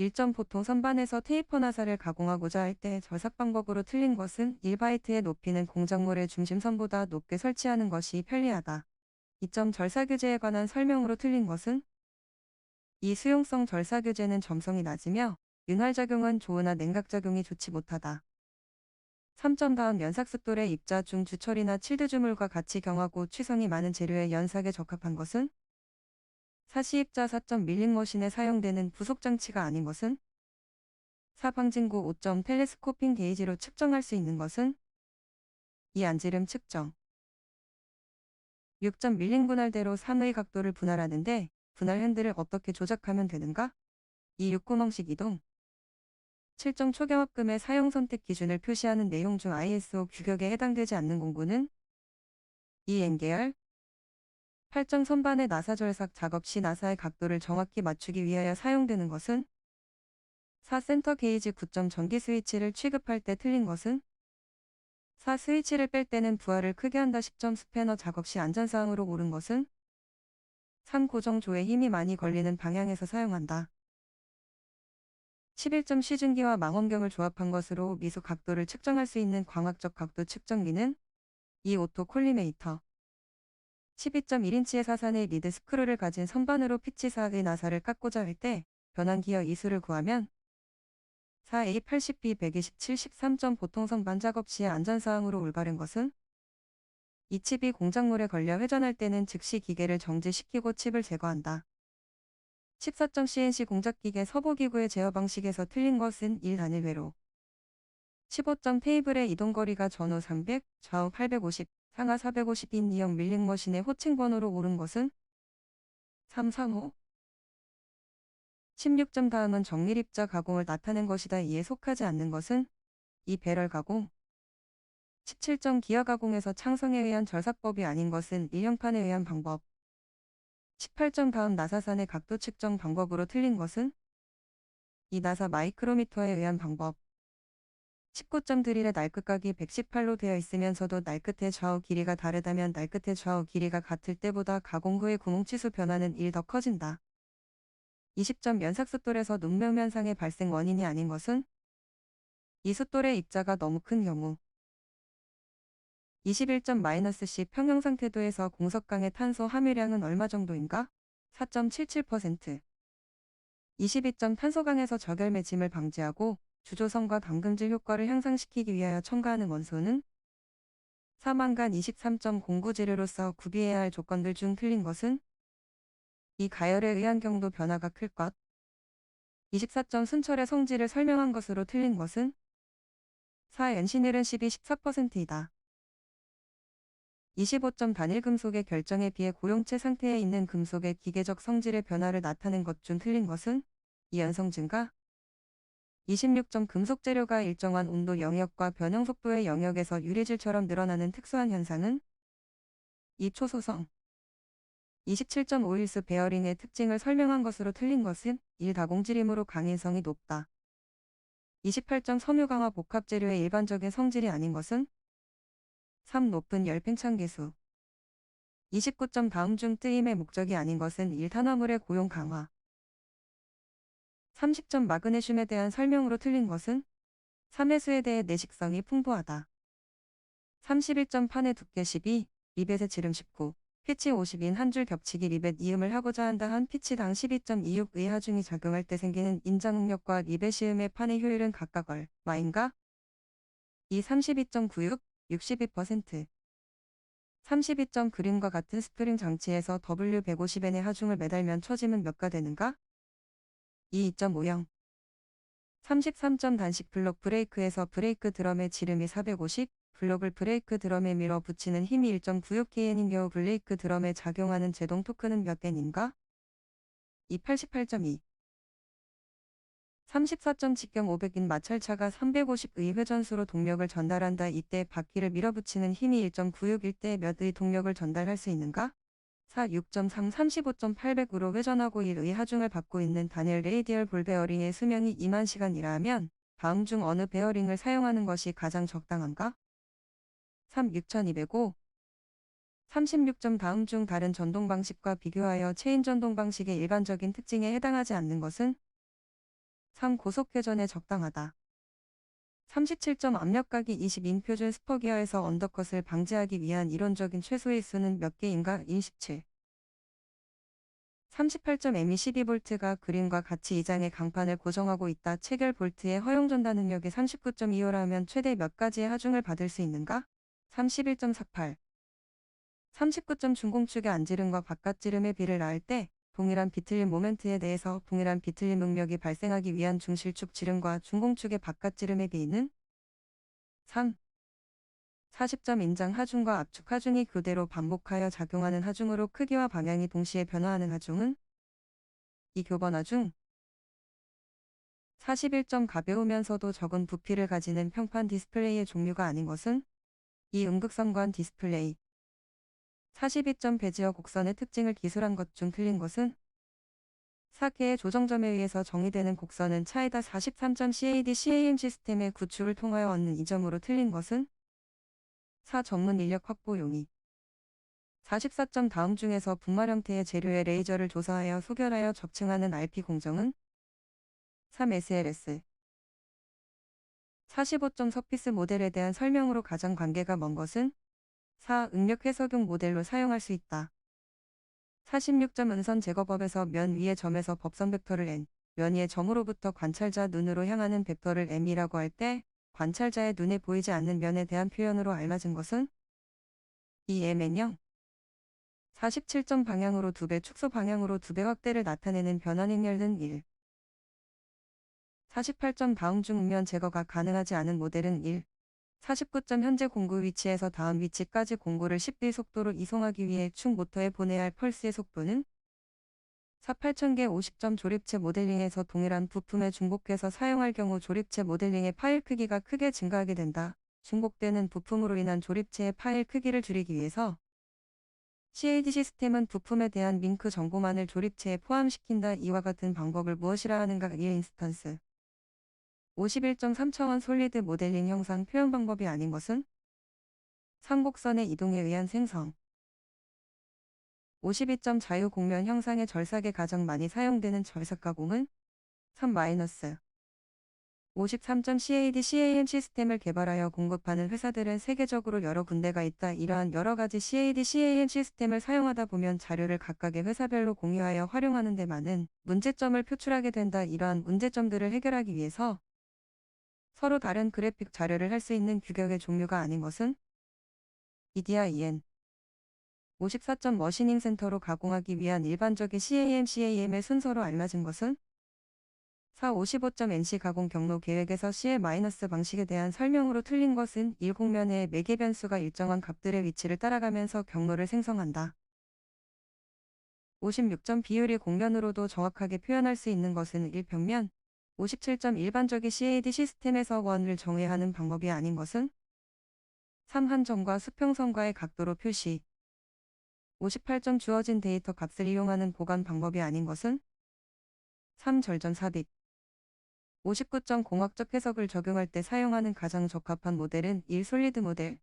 1점 보통 선반에서 테이퍼 나사를 가공하고자 할 때 절삭 방법으로 틀린 것은 1바이트의 높이는 공작물의 중심선보다 높게 설치하는 것이 편리하다. 2점 절삭유제에 관한 설명으로 틀린 것은 이 수용성 절삭유제는 점성이 낮으며 윤활작용은 좋으나 냉각작용이 좋지 못하다. 3점 다음 연삭습돌의 입자 중 주철이나 칠드주물과 같이 경하고 취성이 많은 재료의 연삭에 적합한 것은 사시입자 4점 밀링머신에 사용되는 부속장치가 아닌 것은 4 방진구 5점 텔레스코핑 게이지로 측정할 수 있는 것은 2 안지름 측정 6점 밀링 분할대로 3의 각도를 분할하는데 분할 핸들을 어떻게 조작하면 되는가? 2 6구멍식 이동 7점 초경합금의 사용 선택 기준을 표시하는 내용 중 ISO 규격에 해당되지 않는 공구는 2 N계열 8점 선반의 나사 절삭 작업 시 나사의 각도를 정확히 맞추기 위하여 사용되는 것은 4 센터 게이지 9점 전기 스위치를 취급할 때 틀린 것은 4 스위치를 뺄 때는 부하를 크게 한다 10점 스패너 작업 시 안전사항으로 옳은 것은 3 고정조에 힘이 많이 걸리는 방향에서 사용한다. 11점 시중기와 망원경을 조합한 것으로 미수 각도를 측정할 수 있는 광학적 각도 측정기는 2 오토 콜리메이터 12점 1인치의 사산의 리드 스크루를 가진 선반으로 피치 4의 나사를 깎고자 할 때 변환 기어 이수를 구하면 4A 80B 127 13점 보통 선반 작업 시의 안전사항으로 올바른 것은 이 칩이 공작물에 걸려 회전할 때는 즉시 기계를 정지시키고 칩을 제거한다. 14점 CNC 공작기계 서보기구의 제어 방식에서 틀린 것은 1 단일 회로 15점 테이블의 이동거리가 전후 300, 좌우 850, 상하 450인 2형 밀링머신의 호칭 번호로 옳은 것은 335 16점 다음은 정밀입자 가공을 나타낸 것이다. 이에 속하지 않는 것은 2 배럴 가공 17점 기어 가공에서 창성에 의한 절삭법이 아닌 것은 1형판에 의한 방법 18점 다음 나사산의 각도 측정 방법으로 틀린 것은 이 나사 마이크로미터에 의한 방법 19점 드릴의 날끝각이 118로 되어 있으면서도 날끝의 좌우 길이가 다르다면 날끝의 좌우 길이가 같을 때보다 가공 후의 구멍치수 변화는 1 더 커진다. 20점 연삭숫돌에서 눈명 현상의 발생 원인이 아닌 것은 이 숫돌의 입자가 너무 큰 경우 21점 -C 평형상 태도에서 공석강의 탄소 함유량은 얼마 정도인가? 4.77% 22점 탄소강에서 저결매짐을 방지하고 주조성과 담금질 효과를 향상시키기 위하여 첨가하는 원소는 4망간 23.09 재료로서 구비해야 할 조건들 중 틀린 것은 이 가열에 의한 경도 변화가 클 것 24점 순철의 성질을 설명한 것으로 틀린 것은 4 연신율은 12-14%이다. 25점 단일 금속의 결정에 비해 고용체 상태에 있는 금속의 기계적 성질의 변화를 나타낸 것 중 틀린 것은 이 연성 증가 26점 금속 재료가 일정한 온도 영역과 변형 속도의 영역에서 유리질처럼 늘어나는 특수한 현상은 이 초소성 27점 오일수 베어링의 특징을 설명한 것으로 틀린 것은 1 다공질이므로 강인성이 높다. 28점 섬유강화 복합 재료의 일반적인 성질이 아닌 것은 3 높은 열팽창 계수 29점 다음 중 뜨임의 목적이 아닌 것은 1 탄화물의 고용 강화 30점 마그네슘에 대한 설명으로 틀린 것은 3해수에 대해 내식성이 풍부하다. 31점 판의 두께 12, 리벳의 지름 19, 피치 50인 한 줄 겹치기 리벳 이음을 하고자 한다 한 피치당 12.26의 하중이 작용할 때 생기는 인장응력과 리벳 시음의 판의 효율은 각각 얼마인가? 이 32.96, 62%. 32점 그림과 같은 스프링 장치에서 W150N의 하중을 매달면 처짐은 몇 가 되는가? 2.50. 33점 단식 블록 브레이크에서 브레이크 드럼의 지름이 450, 블록을 브레이크 드럼에 밀어 붙이는 힘이 1.96kN인 경우 브레이크 드럼에 작용하는 제동 토크는 몇 N인가? 288.2. 34점 직경 500인 마찰차가 350의 회전수로 동력을 전달한다. 이때 바퀴를 밀어붙이는 힘이 1.96일 때 몇의 동력을 전달할 수 있는가? 4 6.3 35.800으로 회전하고 1의 하중을 받고 있는 단일 레이디얼 볼 베어링의 수명이 2만 시간이라 하면 다음 중 어느 베어링을 사용하는 것이 가장 적당한가? 3 6205 36점 다음 중 다른 전동 방식과 비교하여 체인 전동 방식의 일반적인 특징에 해당하지 않는 것은 3. 고속회전에 적당하다. 37점 압력각이 20인 표준 스퍼기어에서 언더컷을 방지하기 위한 이론적인 최소의 수는 몇 개인가? 17. 38점 m 12V가 그림과 같이 이 장의 강판을 고정하고 있다. 체결 볼트의 허용 전달 능력이 39.25라면 최대 몇 가지의 하중을 받을 수 있는가? 31.48. 39점 중공축의 안지름과 바깥지름의 비를 낳을 때 동일한 비틀림 모멘트에 대해서 동일한 비틀림 응력이 발생하기 위한 중실축 지름과 중공축의 바깥지름의 비는 3. 40점 인장 하중과 압축 하중이 교대로 반복하여 작용하는 하중으로 크기와 방향이 동시에 변화하는 하중은 2. 교번 하중. 41점 가벼우면서도 적은 부피를 가지는 평판 디스플레이의 종류가 아닌 것은 2. 음극성관 디스플레이. 42점 배지어 곡선의 특징을 기술한 것 중 틀린 것은 4개의 조정점에 의해서 정의되는 곡선은 차이다. 43점 CAD CAM 시스템의 구축을 통하여 얻는 이 점으로 틀린 것은 4. 전문 인력 확보 용이. 44점 다음 중에서 분말 형태의 재료의 레이저를 조사하여 소결하여 적층하는 RP 공정은 3. SLS. 45점 서피스 모델에 대한 설명으로 가장 관계가 먼 것은 4. 응력 해석용 모델로 사용할 수 있다. 46점 은선 제거법에서 면 위의 점에서 법선 벡터를 n, 면 위의 점으로부터 관찰자 눈으로 향하는 벡터를 m이라고 할 때 관찰자의 눈에 보이지 않는 면에 대한 표현으로 알맞은 것은 2. mn0. 47점 방향으로 2배 축소 방향으로 2배 확대를 나타내는 변환행렬은 1. 48점 다음 중 음면 제거가 가능하지 않은 모델은 1. 49점 현재 공구 위치에서 다음 위치까지 공구를 10배 속도로 이송하기 위해 축 모터에 보내야 할 펄스의 속도는 4. 8000개 50점 조립체 모델링에서 동일한 부품에 중복해서 사용할 경우 조립체 모델링의 파일 크기가 크게 증가하게 된다. 중복되는 부품으로 인한 조립체의 파일 크기를 줄이기 위해서 CAD 시스템은 부품에 대한 링크 정보만을 조립체에 포함시킨다. 이와 같은 방법을 무엇이라 하는가? 1. 인스턴스. 51점 3차원 솔리드 모델링 형상 표현 방법이 아닌 것은 3. 곡선의 이동에 의한 생성. 52점 자유 곡면 형상의 절삭에 가장 많이 사용되는 절삭 가공은 3. 53점 CAD CAM 시스템을 개발하여 공급하는 회사들은 세계적으로 여러 군데가 있다. 이러한 여러 가지 CAD CAM 시스템을 사용하다 보면 자료를 각각의 회사별로 공유하여 활용하는 데 많은 문제점을 표출하게 된다. 이러한 문제점들을 해결하기 위해서 서로 다른 그래픽 자료를 할 수 있는 규격의 종류가 아닌 것은 EDIN. 54점 머시닝 센터로 가공하기 위한 일반적인 CAM의 순서로 알맞은 것은 4. 55점 NC 가공 경로 계획에서 CL- 방식에 대한 설명으로 틀린 것은 1. 곡면의 매개 변수가 일정한 값들의 위치를 따라가면서 경로를 생성한다. 56점 비율이 곡면으로도 정확하게 표현할 수 있는 것은 1. 평면. 57점 일반적인 CAD 시스템에서 원을 정의하는 방법이 아닌 것은 3. 한 점과 수평선과의 각도로 표시. 58점 주어진 데이터 값을 이용하는 보관 방법이 아닌 것은 3. 절전 삽입. 59점 공학적 해석을 적용할 때 사용하는 가장 적합한 모델은 1. 솔리드 모델.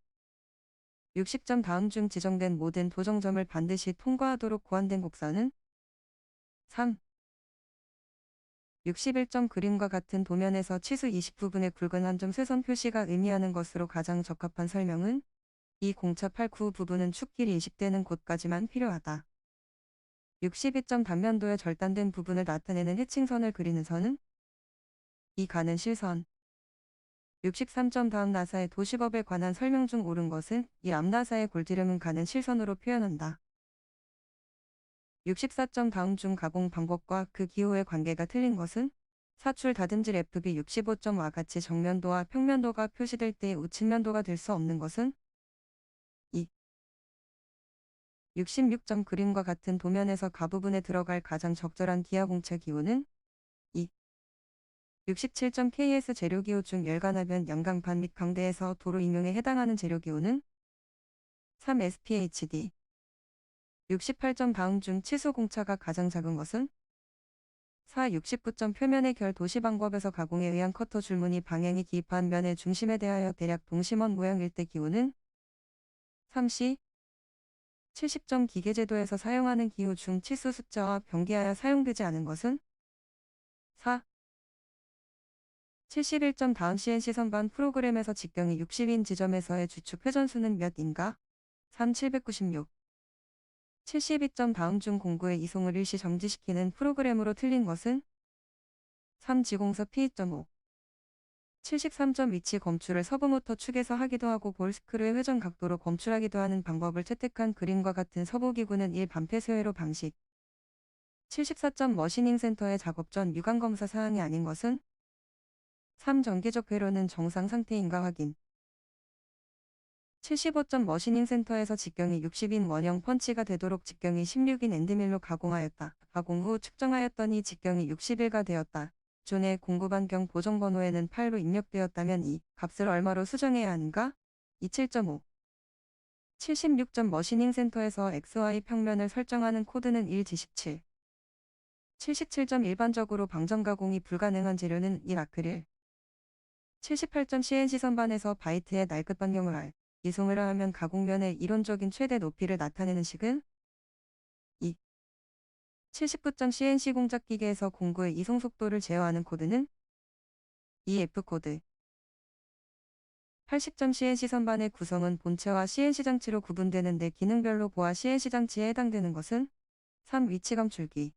60점 다음 중 지정된 모든 도정점을 반드시 통과하도록 고안된 곡선은 3. 61점 그림과 같은 도면에서 치수 20부분의 굵은 한 점 쇠선 표시가 의미하는 것으로 가장 적합한 설명은 이 공차 8, 9 부분은 축길이 20되는 곳까지만 필요하다. 62점 단면도의 절단된 부분을 나타내는 해칭선을 그리는 선은 이 가는 실선. 63점 다음 나사의 도시법에 관한 설명 중 옳은 것은 이 앞나사의 골지름은 가는 실선으로 표현한다. 64점 다음 중 가공 방법과 그 기호의 관계가 틀린 것은 사출 다듬질 FB 65점과 같이 정면도와 평면도가 표시될 때 우측면도가 될 수 없는 것은 2. 66점 그림과 같은 도면에서 가부분에 들어갈 가장 적절한 기하 공차 기호는 2. 67점 KS 재료기호 중 열관하면 연강판 및 강대에서 도로 임용에 해당하는 재료기호는 3. SPHD. 68점 다음 중 치수 공차가 가장 작은 것은 4. 69점 표면의 결 도시 방법에서 가공에 의한 커터 줄무늬 방향이 기입한 면의 중심에 대하여 대략 동심원 모양일 때 기호는 3C. 70점 기계제도에서 사용하는 기호 중 치수 숫자와 병기하여 사용되지 않은 것은 4. 71점 다음 CNC 선반 프로그램에서 직경이 60인 지점에서의 주축 회전수는 몇인가? 3 796. 72점 다음 중 공구의 이송을 일시 정지시키는 프로그램으로 틀린 것은? 3 지공서 P2.5. 73점 위치 검출을 서부모터 축에서 하기도 하고 볼스크루의 회전 각도로 검출하기도 하는 방법을 채택한 그림과 같은 서부기구는 1 반폐쇄회로 방식. 74점 머시닝 센터의 작업 전 유관 검사 사항이 아닌 것은? 3 정기적 회로는 정상 상태인가 확인. 75점 머시닝 센터에서 직경이 60인 원형 펀치가 되도록 직경이 16인 엔드밀로 가공하였다. 가공 후 측정하였더니 직경이 60일가 되었다. 존의 공구 반경 보정 번호에는 8로 입력되었다면 이 값을 얼마로 수정해야 하는가? 27.5. 76점 머시닝 센터에서 XY 평면을 설정하는 코드는 1G17. 77점 일반적으로 방전 가공이 불가능한 재료는 1 아크릴. 78점 CNC 선반에서 바이트의 날끝 반경을 할. 이송을 하면 가공면의 이론적인 최대 높이를 나타내는 식은? 2. 79점 CNC 공작 기계에서 공구의 이송 속도를 제어하는 코드는? EF 코드. 80점 CNC 선반의 구성은 본체와 CNC 장치로 구분되는데 기능별로 보아 CNC 장치에 해당되는 것은? 3. 위치 감출기.